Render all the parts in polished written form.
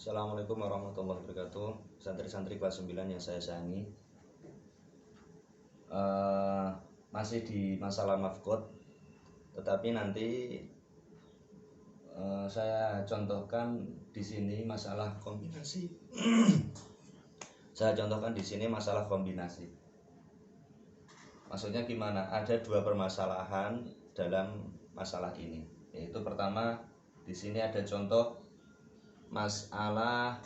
Assalamualaikum warahmatullahi wabarakatuh. Santri-santri kelas 9 yang saya sayangi, masih di masalah mafkot, tetapi nanti saya contohkan di sini masalah kombinasi. Saya contohkan di sini masalah kombinasi. Maksudnya gimana? Ada dua permasalahan dalam masalah ini. Yaitu pertama, di sini ada contoh masalah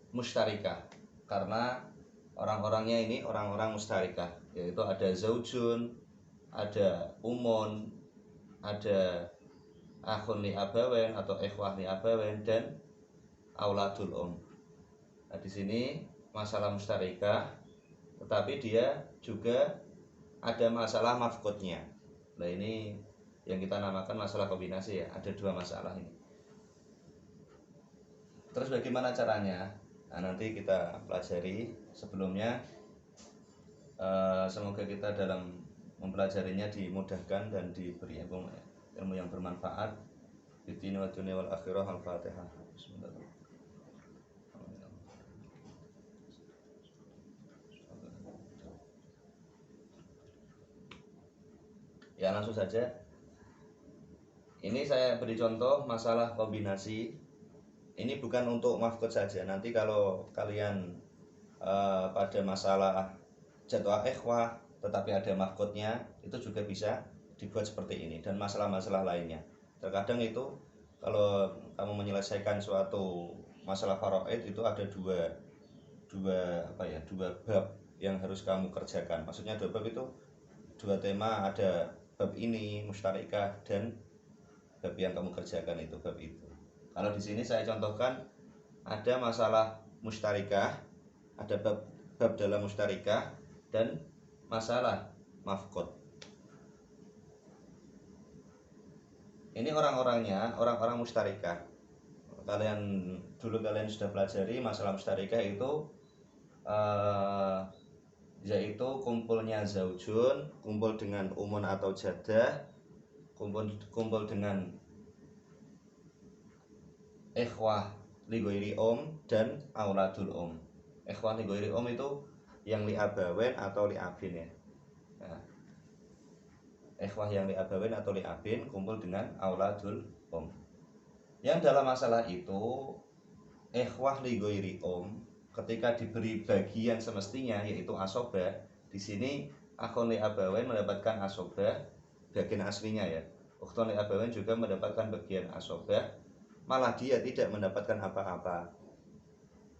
mustarikah, karena orang-orangnya ini orang-orang mustarikah, yaitu ada zaujun, ada umun, ada akhun li abawen atau ikhwah li abawen, dan auladul Nah, di sini masalah mustarikah, tetapi dia juga ada masalah mafkotnya. Nah, ini yang kita namakan masalah kombinasi ya. Ada dua masalah ini. Terus bagaimana caranya? Nah, nanti kita pelajari. Sebelumnya semoga kita dalam mempelajarinya dimudahkan dan diberi ilmu yang bermanfaat. Bidini wa dunia wal akhirah. Al-Fatihah. Bismillahirrahmanirrahim. Ya, langsung saja. Ini saya beri contoh masalah kombinasi. Ini bukan untuk mafkot saja. Nanti kalau kalian pada masalah jadwal ikhwah tetapi ada mafkotnya, itu juga bisa dibuat seperti ini. Dan masalah-masalah lainnya. Terkadang itu kalau kamu menyelesaikan suatu masalah faraid, itu ada dua bab yang harus kamu kerjakan. Maksudnya dua bab itu dua tema, ada bab ini mustarikah dan bab yang kamu kerjakan itu bab itu. Kalau di sini saya contohkan ada masalah mustarikah, ada bab dalam mustarikah dan masalah mafkot. Ini orang-orangnya orang-orang mustarikah. Kalian sudah pelajari masalah mustarikah itu yaitu kumpulnya zaujun, kumpul dengan umun atau jadah, kumpul dengan ikhwah li ghairi dan auladul Ikhwah li ghairi itu yang li abawen atau li abin ya. Nah, ikhwah yang li abawen atau li abin kumpul dengan auladul Yang dalam masalah itu ikhwah li ghairi ketika diberi bagian semestinya yaitu asobah, di sini akhun li abawen mendapatkan asobah bagian aslinya ya. Ukhtun li abawen juga mendapatkan bagian asobah, malah dia tidak mendapatkan apa-apa.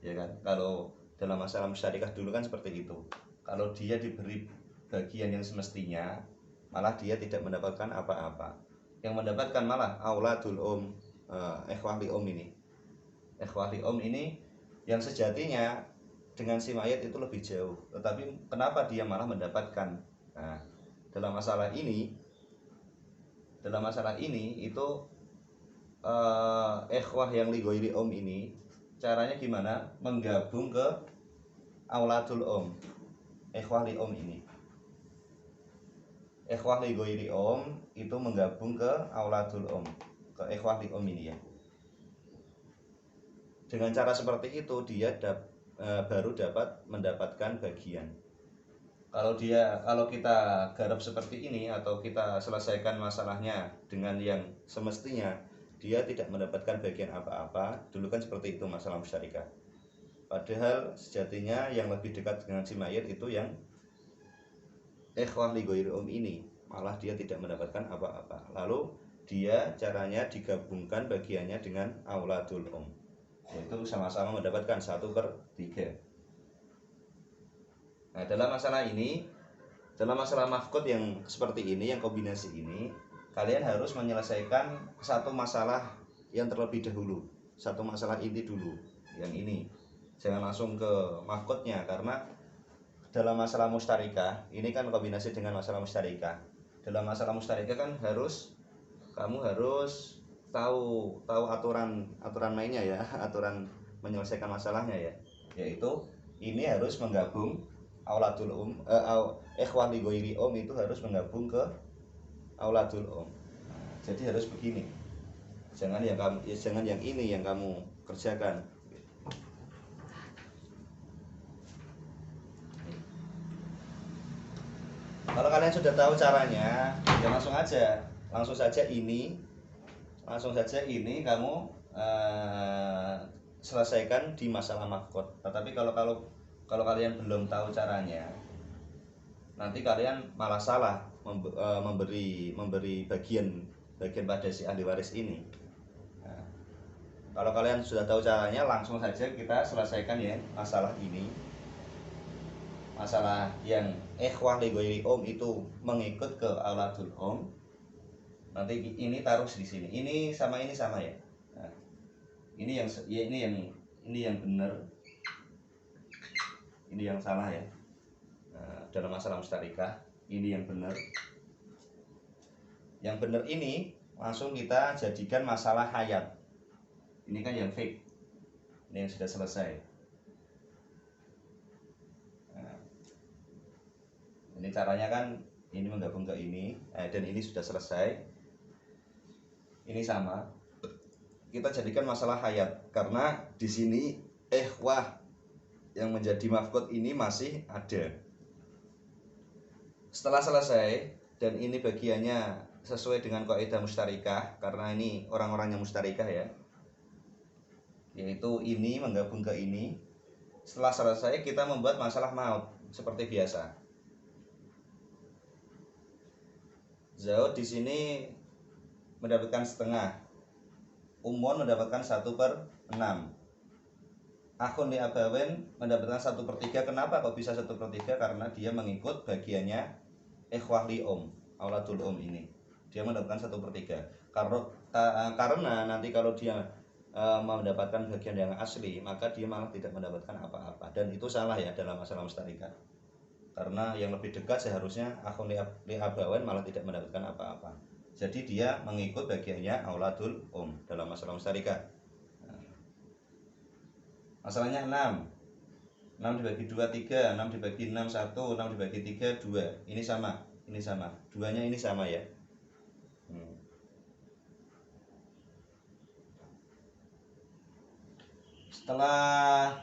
Ya kan? Kalau dalam masalah mustarikah dulu kan seperti itu. Kalau dia diberi bagian yang semestinya, malah dia tidak mendapatkan apa-apa. Yang mendapatkan malah auladul ikhwah li ini. Ikhwah li ini yang sejatinya dengan si mayat itu lebih jauh. Tetapi kenapa dia malah mendapatkan? Nah, dalam masalah ini itu ikhwah yang li ghairi ini caranya gimana? Menggabung ke auladul ikhwah li ini. Ikhwah li ghairi itu menggabung ke auladul ke ikhwah li ini ya. Dengan cara seperti itu dia baru dapat mendapatkan bagian. Kalau kita garap seperti ini atau kita selesaikan masalahnya dengan yang semestinya, dia tidak mendapatkan bagian apa-apa. Dulu kan seperti itu masalah mustarikah. Padahal sejatinya yang lebih dekat dengan si mayat itu yang ikhwah li ghairi ini, malah dia tidak mendapatkan apa-apa. Lalu dia caranya digabungkan bagiannya dengan auladul yaitu sama-sama mendapatkan 1/3. Nah, dalam masalah mafkot yang seperti ini, yang kombinasi ini, kalian harus menyelesaikan satu masalah yang terlebih dahulu, satu masalah inti dulu, yang ini. Jangan langsung ke mafkotnya, karena dalam masalah mustarikah, ini kan kombinasi dengan masalah mustarikah. Dalam masalah mustarikah kan kamu harus tahu aturan mainnya ya, aturan menyelesaikan masalahnya ya. Yaitu ini harus menggabung auladul ikhwah li ghairi itu harus menggabung ke auladul Jadi harus begini. Jangan yang ini yang kamu kerjakan. Kalau kalian sudah tahu caranya, ya langsung saja ini kamu selesaikan di masalah mahkot. Tetapi kalau kalian belum tahu caranya, nanti kalian malah salah memberi bagian pada si ahli waris ini. Nah, kalau kalian sudah tahu caranya, langsung saja kita selesaikan ya masalah ini. Masalah yang ikhwah li ghairi om itu mengikut ke auladul om. Nanti ini taruh di sini. Ini sama ya. Nah, ini yang benar. Ini yang salah ya. Nah, dalam masalah mustarikah ini yang benar. Yang benar ini langsung kita jadikan masalah hayat. Ini kan yang fake. Ini yang sudah selesai. Nah, ini caranya kan ini menggabung ke ini, dan ini sudah selesai. Ini sama. Kita jadikan masalah hayat karena di sini ikhwah yang menjadi mafkot ini masih ada. Setelah selesai dan ini bagiannya sesuai dengan kaidah mustarikah, karena ini orang-orangnya mustarikah ya, yaitu ini menggabung ke ini. Setelah selesai kita membuat masalah maut seperti biasa. Zaud di sini mendapatkan setengah, Umon mendapatkan 1/6, Akhun li abawen mendapatkan 1/3. Kenapa kok bisa 1/3? Karena dia mengikut bagiannya ikhwah li om, auladul om ini. Dia mendapatkan 1/3. Karena nanti kalau dia mendapatkan bagian yang asli, maka dia malah tidak mendapatkan apa-apa. Dan itu salah ya dalam masalah mustarikah. Karena yang lebih dekat seharusnya akhun li abawen malah tidak mendapatkan apa-apa. Jadi dia mengikut bagiannya auladul dalam masalah mustarikah. Masalahnya 6 dibagi 2 3, 6 dibagi 6 1, 6 dibagi 3 2. Ini sama. Duanya ini sama ya. Setelah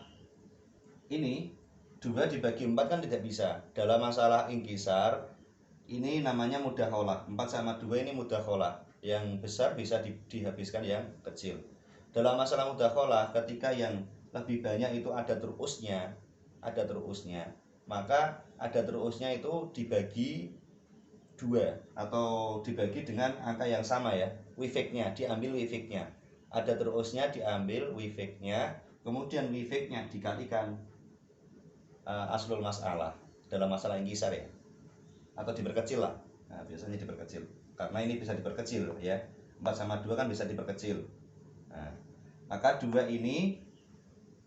ini 2 dibagi 4 kan tidak bisa. Dalam masalah ingkisar ini namanya mudakhalah. 4 sama 2 ini mudakhalah. Yang besar bisa dihabiskan yang kecil. Dalam masalah mudakhalah, ketika yang lebih banyak itu ada terusnya, maka ada terusnya itu dibagi 2 atau dibagi dengan angka yang sama ya. Wifeknya diambil wifeknya. Ada terusnya diambil wifeknya, kemudian wifeknya dikalikan aslul masalah dalam masalah ingkisar ya. Atau diperkecil lah. Nah, biasanya diperkecil. Karena ini bisa diperkecil ya. 4 sama 2 kan bisa diperkecil. Nah, maka 2 ini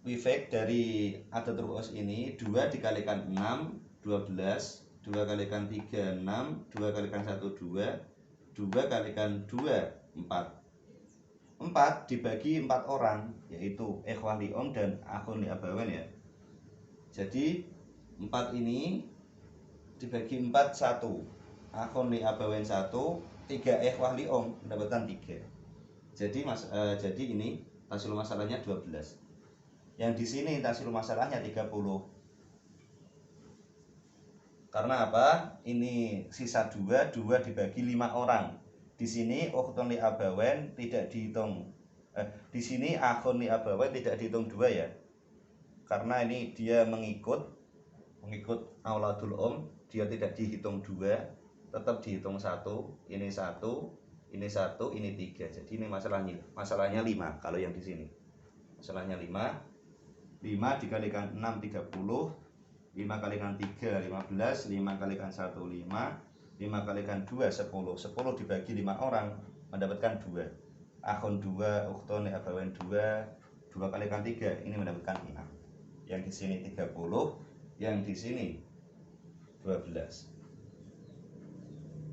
wifek dari adad ru'us ini 2 dikalikan 6 12, 2 kalikan 3 6, 2 kalikan 1 2, 2 kalikan 2 4. 4 dibagi 4 orang, yaitu ikhwah li om dan akhun li abawen ya. Jadi 4 ini dibagi 4 1, akhun li abawen 1, 3 ikhwah li om mendapatkan 3. Jadi ini hasil masalahnya 12. Yang di sini hasil masalahnya 30. Karena apa? Ini sisa 2 dibagi 5 orang. Di sini ukhtun li abawen tidak dihitung. Di sini akhun li abawen tidak dihitung 2 ya. Karena ini dia mengikut auladul dia tidak dihitung 2, tetap dihitung 1, ini 1, ini 1, ini 3. Jadi ini masalahnya 5 kalau yang di sini. Masalahnya 5 dikalikan 6 30, 5 kalikan 3 15, 5 kalikan 1 5, 5 kalikan 2 10. 10 dibagi 5 orang mendapatkan 2. Akhun 2, ukhtun li abawen 2, 2 kalikan 3 ini mendapatkan 6. Yang di sini 30, yang di sini 12.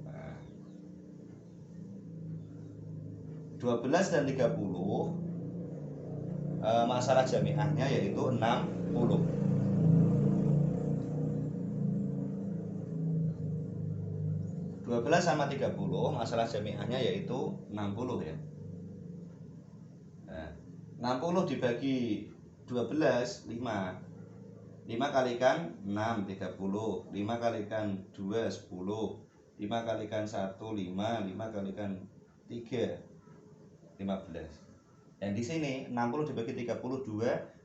Nah, 12 dan 30 masalah jamiahnya yaitu 60. 12 sama 30 masalah jamiahnya yaitu 60 ya. 60 dibagi 12 5. 5 kalikan 6 30. 5 kalikan 2 10. 5 kalikan 1 5. 5 kalikan 3 15. Yang di sini 60 dibagi 32,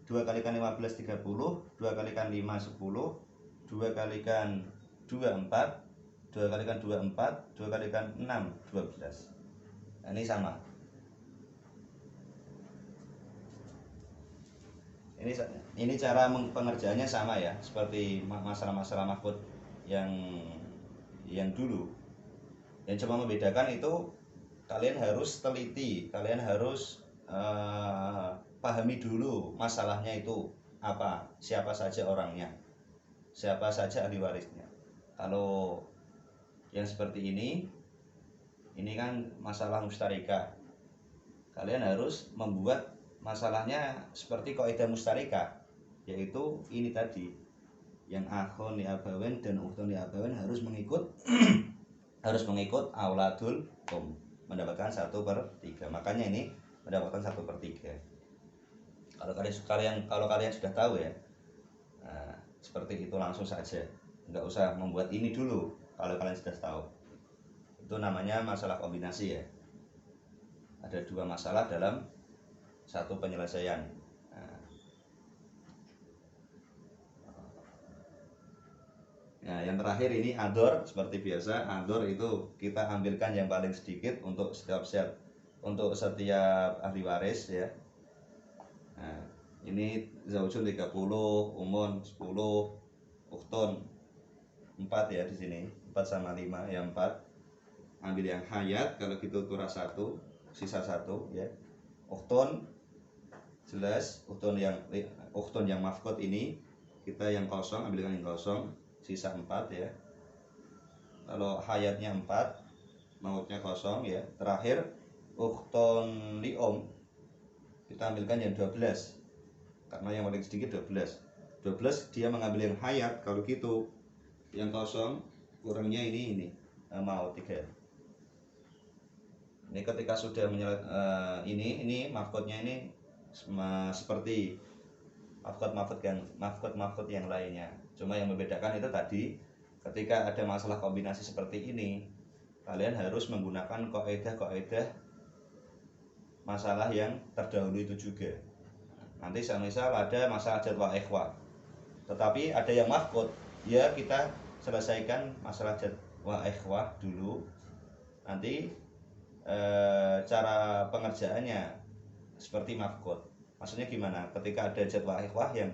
2 kalikan 15 30, 2 kalikan 5 10, 2 kalikan 2 4, 2 kalikan 2 4, 2 kalikan 6 12. Nah, ini sama. Ini cara pengerjaannya sama ya, seperti masalah-masalah mahfud yang dulu. Yang cuma membedakan itu kalian harus teliti, kalian harus pahami dulu masalahnya itu apa, siapa saja orangnya, siapa saja ahli warisnya. Kalau yang seperti ini kan masalah mustarika. Kalian harus membuat masalahnya seperti kaidah mustarika, yaitu ini tadi, yang akhun li abawen dan ukhtun li abawen harus mengikut harus mengikut auladul mendapatkan 1/3. Makanya ini mendapatkan 1/3. Kalau kalian sudah tahu ya, nah, seperti itu langsung saja, nggak usah membuat ini dulu. Kalau kalian sudah tahu, itu namanya masalah kombinasi ya. Ada dua masalah dalam satu penyelesaian. Nah, yang terakhir ini ador. Seperti biasa, ador itu kita ambilkan yang paling sedikit untuk setiap ahli waris ya. Nah, ini zaujun 30, umun 10, ukhtun 4 ya di sini. 4 sama 5 ya 4. Ambil yang hayat, kalau gitu turah 1, sisa 1 ya. Ukhtun jelas, ukhtun yang mafkot ini kita yang kosong, ambilkan yang kosong, sisa 4 ya. Kalau hayatnya 4, mautnya kosong ya. Terakhir ukhtun li'om, kita ambilkan yang 12, karena yang paling sedikit 12 dia mengambil yang hayat. Kalau gitu yang kosong kurangnya ini maut 3. Ini ketika sudah ini mahfudnya ini seperti mahfud yang lainnya. Cuma yang membedakan itu tadi, ketika ada masalah kombinasi seperti ini, kalian harus menggunakan kaidah masalah yang terdahulu itu juga. Nanti semisal ada masalah jadwal ikhwah, tetapi ada yang mahfud, ya kita selesaikan masalah jadwal ikhwah dulu. Nanti cara pengerjaannya seperti mahfud. Maksudnya gimana? Ketika ada jadwal ikhwah yang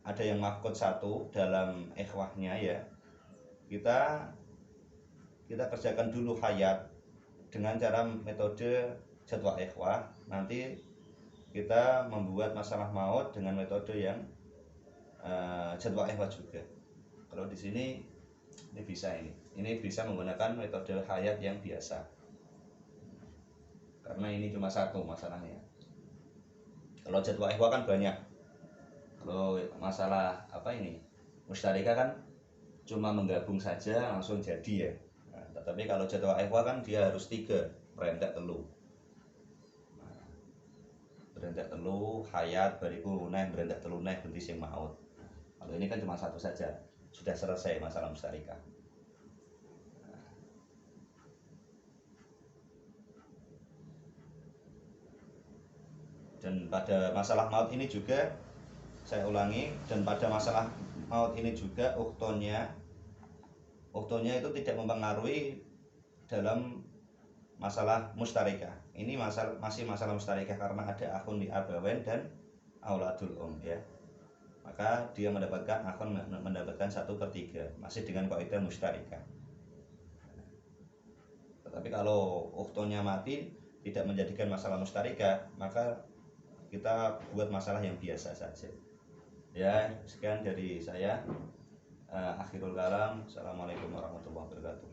ada yang mahfud 1 dalam ikhwahnya ya, kita kerjakan dulu hayat dengan cara metode jadwal ikhwah. Nanti kita membuat masalah maut dengan metode yang jadwal ikhwah juga. Kalau di sini ini bisa menggunakan metode hayat yang biasa, karena ini cuma 1 masalahnya. Kalau jadwal ikhwah kan banyak. Kalau masalah mustarika kan cuma menggabung saja langsung jadi ya. Nah, tetapi kalau jadwal ikhwah kan dia harus 3, berentek telu. Berentek telu hayat bariku neh, berentek telu neh berarti sing maut. Kalau ini kan cuma 1 saja, sudah selesai masalah mustarika. Dan pada masalah maut ini juga, saya ulangi, dan pada masalah maut ini juga uktonnya itu tidak mempengaruhi dalam masalah mustarika. Ini masih masalah mustarika karena ada akhun li abawen dan auladul ya. Maka dia mendapatkan 1/3, masih dengan kaidah mustarika. Tetapi kalau uktonnya mati, tidak menjadikan masalah mustarika, maka kita buat masalah yang biasa saja. Ya, sekian dari saya. Akhirul kalam. Assalamualaikum warahmatullahi wabarakatuh.